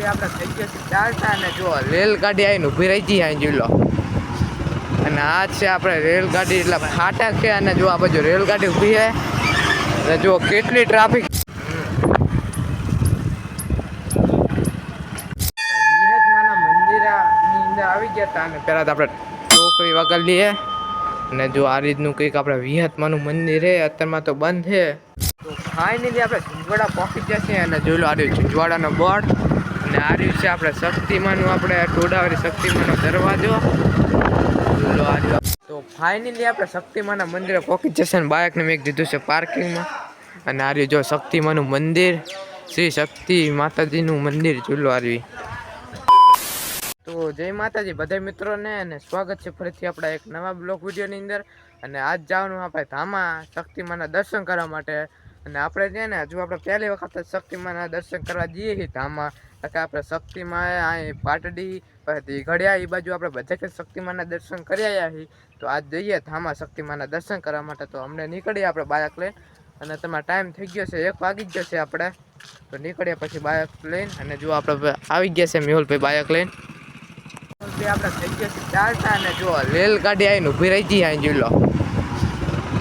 આપણે થઈ ગયા છે ચાલતા અને જો રેલગાડી આવીને ઊભી રહી ગઈ અહીં જોઈ લો. અને આ છે આપણે રેલગાડી એટલે ફાટક છે અને જો આ બાજુ રેલગાડી ઊભી છે અને જો કેટલી ટ્રાફિક. વિહતમાના મંદિરની અંદર આવી ગયા હતા અને પહેલાં તો આપણે ટોકરી વગર લઈએ અને જો આ રીતનું કંઈક આપણે વિહતમાનું મંદિર છે અત્યારમાં તો બંધ છે. તો ફાઇનલી આપણે ઝીંઝવાડા પહોંચી જશે અને જોઈ લો આ રહ્યું ઝીંઝવાડાનો બોર્ડ અને આ રહ્યું છે આપણે શક્તિમાનું આપણે ટોડાવાળી શક્તિમાનો દરવાજો. જોઈ લો આ રહ્યું. તો ફાઇનલી આપણે શક્તિમાના મંદિરે પહોંચી જશે અને બાઇકને મેં દીધું છે પાર્કિંગમાં અને આ રહ્યું જો શક્તિમાનું મંદિર શ્રી શક્તિ માતાજીનું મંદિર જોઈ લો આ રહ્યું. તો જય માતાજી બધા મિત્રોને અને સ્વાગત છે ફરીથી આપણા એક નવા બ્લોગ વિડીયોની અંદર. અને આજ જવાનું આપણે ધામા શક્તિમાના દર્શન કરવા માટે અને આપણે છે ને હજુ આપણે પહેલી વખત શક્તિમાના દર્શન કરવા જઈએ છીએ ધામા. એટલે આપણે શક્તિમાં અહીં પાટડી પછી ઘડિયા એ બાજુ આપણે બધા શક્તિમાના દર્શન કરી આવ્યા છીએ. તો આજ જઈએ ધામા શક્તિમાના દર્શન કરવા માટે. તો અમને નીકળીએ આપણે બાઇક લઈને અને તમારો ટાઈમ થઈ ગયો છે 1 વાગી જ જશે આપણે. તો નીકળીએ પછી બાઇક લઈને અને જો આપણે આવી ગયા છે મેહુલભાઈ બાઇક લઈને. આપણે થઈ ગયા છે ચાલતા અને જો રેલગાડી આવીને ઊભી રહી ગઈ અહીં જોઈ લો.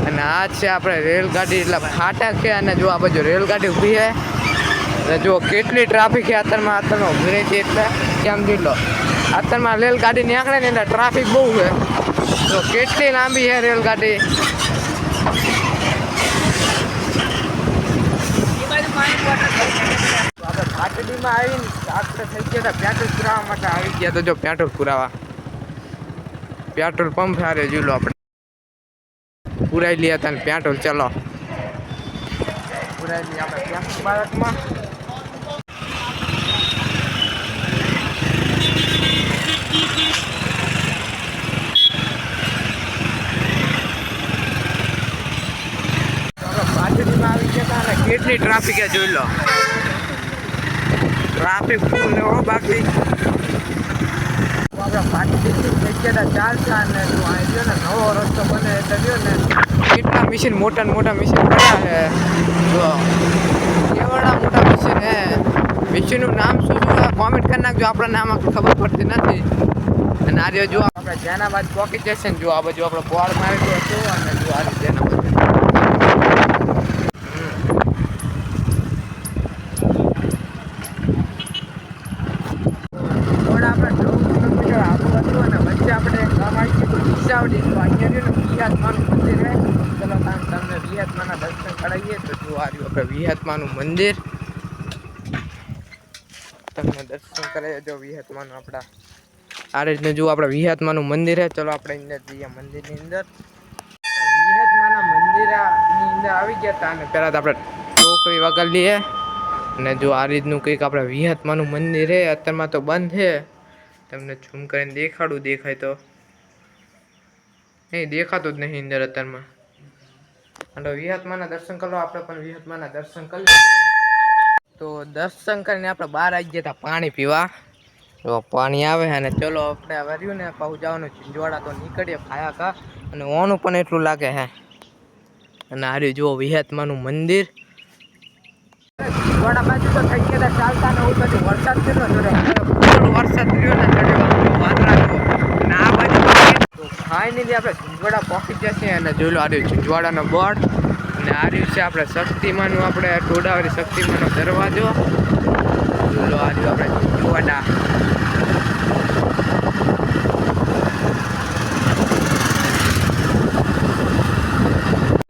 અને આ છે આપણે રેલગાડી એટલે ફાટક છે અને જો આ બાજુ રેલગાડી ઊભી છે અને જો કેટલી ટ્રાફિક છે અત્યારમાં ઊભી રહી છે એટલે કેમ જોઈ લો. અત્યારમાં રેલગાડી નીકળે ને એટલે ટ્રાફિક બહુ છે. તો કેટલી લાંબી છે રેલગાડી. આપણે પાટડીમાં આવીને આપણે થઈ ગયા હતા પેટ્રોલ પુરાવા માટે આવી ગયા. તો જો પેટ્રોલ પુરાવા પેટ્રોલ પંપ સારે જોઈ લો આપણે પુરાઈ લે હતા ને પેટ્રોલ ચલો પુરાઈ લઈએ આપણે પેટ્રોલ બાળકમાં. પાટડીમાં આવી ગયા હતા અને કેટલી ટ્રાફિક છે જોઈ લો. ટ્રાફિક ફૂલ હો બાકી. આપણે પાટડી થઈ ગયા હતા ચાલતા અને તું આવી ગયો ને નવો રસ્તો બને એટલે ગયો ને કેટલા મશીન મોટા મોટા મશીન પડ્યા છે. જો કેવડા મોટા મશીન હે. મશીનનું નામ શું છે કોમેન્ટ કરી નાખજો. આપણા નામ ખબર પડતી નથી. અને આજે જો આપણે જેનાબાદ પહોંચી જશે ને જો આ બાજુ આપણે બોર્ડ મારેલું હતું અને જો આ જેનાબાદ વિહતમાના દર્શન કરાવીએ. તો જો આવ્યું આપણે વિહતમાનું મંદિર તમને દર્શન કરાવીએ. જો વિહતમાનું આપણા આ રીતનું જો આપણે વિહતમાનું મંદિર છે. ચલો આપણે અંદર જઈએ મંદિરની અંદર. વિહતમાના મંદિરની અંદર આવી ગયા હતા અને પહેલાં તો આપણે ટોકરી વગર લઈએ અને જો આ રીતનું કંઈક આપણે વિહતમાનું મંદિર છે અત્યારમાં તો બંધ છે. તમને ઝૂમ કરીને દેખાડું દેખાય તો નહીં દેખાતું જ નહીં અંદર અત્યારમાં. અને વિહતમાના દર્શન કરો આપણે પણ વિહતમાના દર્શન કરી લઈએ. તો દર્શન કરીને આપણે બહાર આવી ગયા હતા પાણી પીવા. તો પાણી આવે અને ચલો આપણે વર્યું ને પાછું જવાનું ઝીંઝવાડા. તો નીકળીએ ખાયા ખા અને ઓનું પણ એટલું લાગે હે. અને હાર્યું જુઓ વિહતમાનું મંદિર. ઝીંઝવાડા બાજુ તો થઈ ગયા હતા ચાલતા ને હું પછી વરસાદ કેટલો જોડે વરસાદ રહ્યો ને વાદળા અને આ બાજુ ફાઇનલી આપણે ઝીંઝવાડા પહોંચી જશે અને જોઈ લો આ રહ્યું ઝીંઝવાડાનો બોર્ડ અને આ રહ્યું છે આપણે શક્તિમાનું આપણે ટોડાવાળી શક્તિમાનો દરવાજો. જોઈ લો આ રહ્યું આપણે ઝીંઝવાડા.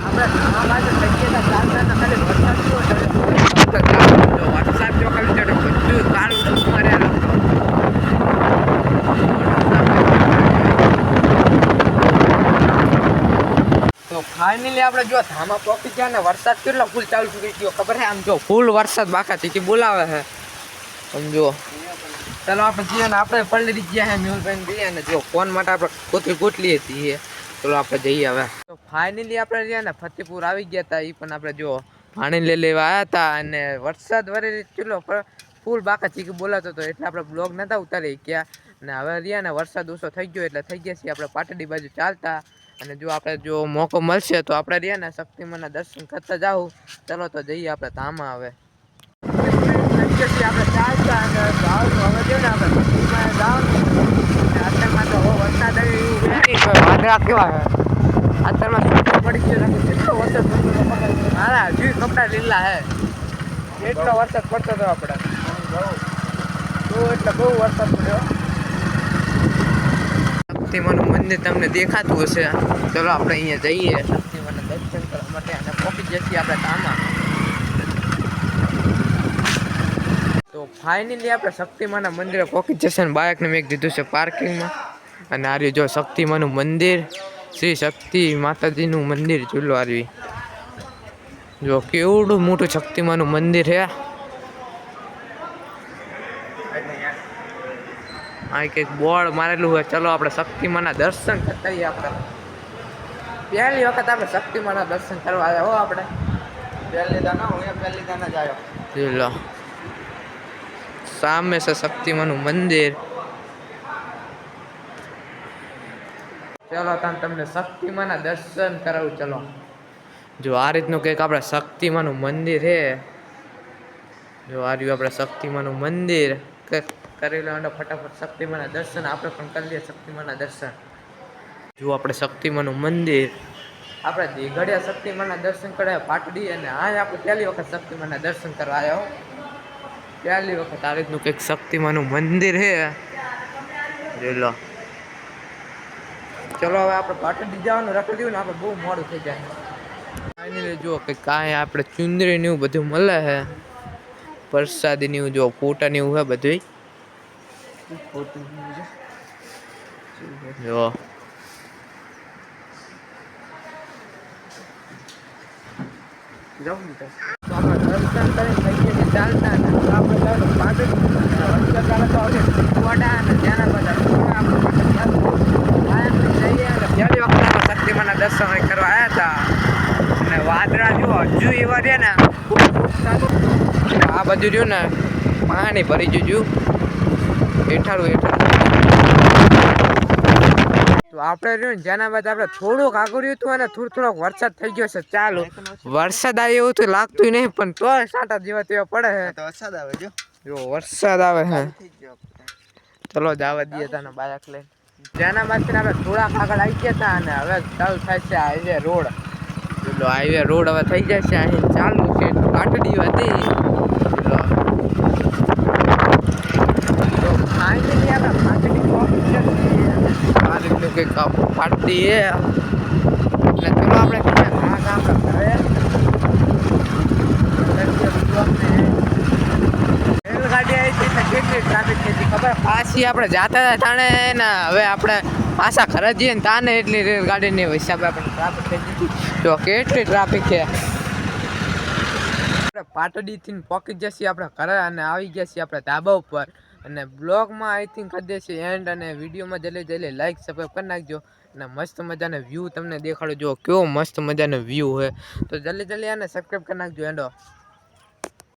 આપણે આ બાજુ થઈ ગયા ચાલતા ખાલી વરસાદ જો વરસાદ જો ખાલી ચડે બધું કાળું માર્યા. ફાઇનલી આપણે જો ધામા પહોંચી ગયા ને વરસાદ કેટલો ફૂલ ચાલુ થઈ ગયો ખબર છે. આમ જો ફૂલ વરસાદ બાકાથી બોલાવે છે આમ જો. ચાલો આપણે જઈએ ને આપણે પલળી ગયા છે મેહુલભાઈ બી અને જો ફોન માટે આપણે ગોટલી હતી. ચલો આપણે જઈએ હવે. તો ફાઇનલી આપણે રહ્યા ને ફતેપુર આવી ગયા હતા. એ પણ આપણે જો પાણી લઈ લેવા આવ્યા હતા અને વરસાદ વરે કેટલો ફૂલ બાકાથી બોલાતો હતો એટલે આપણે બ્લોગ નહોતા ઉતારી ગયા. અને હવે રહ્યા ને વરસાદ ઓછો થઈ ગયો એટલે થઈ ગયા છીએ આપણે પાટડી બાજુ ચાલતા. અને જો આપણે જો મોકો મળશે તો આપણે રહ્યા ને શક્તિમાના દર્શન કરતા જાઉં. ચલો તો જઈએ આપણે ધામા હવે. આપણે ચાલતા વાદળા કેવા હે અત્યારમાં છૂટો પડી ગયો નથી કેટલો વરસાદ પડતો મારા હજી કપડા લીલા હે એટલો વરસાદ પડતો હતો આપણે બહુ એટલે બહુ વરસાદ પડ્યો શક્તિમાનું મંદિર તમને દેખાતું હશે ચલો આપણે અહીંયા જઈએ શક્તિમાના દર્શન કરવા માટે અને પહોંચી જઈએ આપણે ધામમાં તો ફાઇનલી આપણે શક્તિમાના મંદિરે પહોંચી જશે ને બાઇકને મેં દીધું છે પાર્કિંગમાં અને આ રહ્યું જો શક્તિમાનું મંદિર શ્રી શક્તિ માતાજીનું મંદિર ચૂલો આવી જો કેવડું મોટું શક્તિમાનું મંદિર છે આ કંઈક બોર્ડ મારેલું હોય ચલો આપણે શક્તિમાના દર્શન કરીએ આપણે પહેલી વખત આપણે શક્તિમાના દર્શન કરવા આવ્યા હો આપણે પહેલી દાના જ આવ્યો લો સામે છે શક્તિમાનું મંદિર ચલો તમને શક્તિમાના દર્શન કરાવું ચલો જો આ રીતનું કંઈક આપણે શક્તિમાનું મંદિર છે જો આ રહ્યું આપણે શક્તિમાનું મંદિર કરી લો ફટાફટ શક્તિમાના દર્શન આપણે પણ કરી લઈએ શક્તિમાના દર્શન જો આપણે શક્તિમાનું મંદિર આપણે દેગડિયા શક્તિમાના દર્શન કર્યા પાટડી અને આ આપણે પહેલી વખત શક્તિમાના દર્શન કરવા આવ્યા પહેલી વખત આ રીતનું કંઈક શક્તિમાનું મંદિર છે જોઈ લો ચલો હવે આપણે પાટડી જવાનું રાખી દઉં ને આપણે બહુ મોડું થઈ જાય ફાઇનલી જો કે કાંઈ આપણે ચુંદરી ને એવું બધું મળે છે પ્રસાદી ને એવું જો ફોટા ને એવું છે બધું જો દર્શન કરીને ચાલતા શક્તિમાના દર્શન કરવા આવ્યા હતા અને વાદળા જો હજુ એવા છે ને આ બધું રહ્યું ને પાણી ભરી જજો હેઠાળું તો આપણે રહ્યું ને જેના બાદ આપણે થોડુંક આગળ રહ્યું હતું અને થોડોક વરસાદ થઈ ગયો છે ચાલુ વરસાદ આવે એવું તો લાગતું નહીં પણ તો સાંટા જેવા તેવા પડે છે વરસાદ આવે જો વરસાદ આવે છે ચલો જવા દઈએ તને બાઇક લઈને જેના બાદ આપણે થોડાક આગળ આવી ગયા હતા અને હવે ચાલુ થાય છે હાઈવે રોડ પેલો હાઈવે રોડ હવે થઈ જાય છે અહીં ચાલુ છે પાટડી હતી ફાઇનલી આપણે પાટડી પહોંચી આ રીતનું કંઈક પાટડી છે એટલે ચલો આપણે ઘરે રેલગાડી આવી હતી કેટલી ટ્રાફિક થઈ હતી ખબર પાછી આપણે જાતા હતા તાણે ને હવે આપણે પાછા ઘરે જઈએ ને તાને એટલી રેલગાડીની હિસાબે આપણે ટ્રાફિક થઈ હતી જો કેટલી ટ્રાફિક છે આપણે પાટડીથી પહોંચી જઈએ આપણે ઘરે અને આવી ગયા છીએ આપણે ધાબા ઉપર અને બ્લોગમાં આઈ થિંક કરી દેશે એન્ડ અને વિડીયોમાં જલ્દી લાઈક સબસ્ક્રાઈબ કરી નાખજો અને મસ્ત મજાનો વ્યૂ તમને દેખાડો જો કેવો મસ્ત મજાનો વ્યૂ હોય તો જલ્દી આને સબસ્ક્રાઈબ કરી નાખજો એન્ડો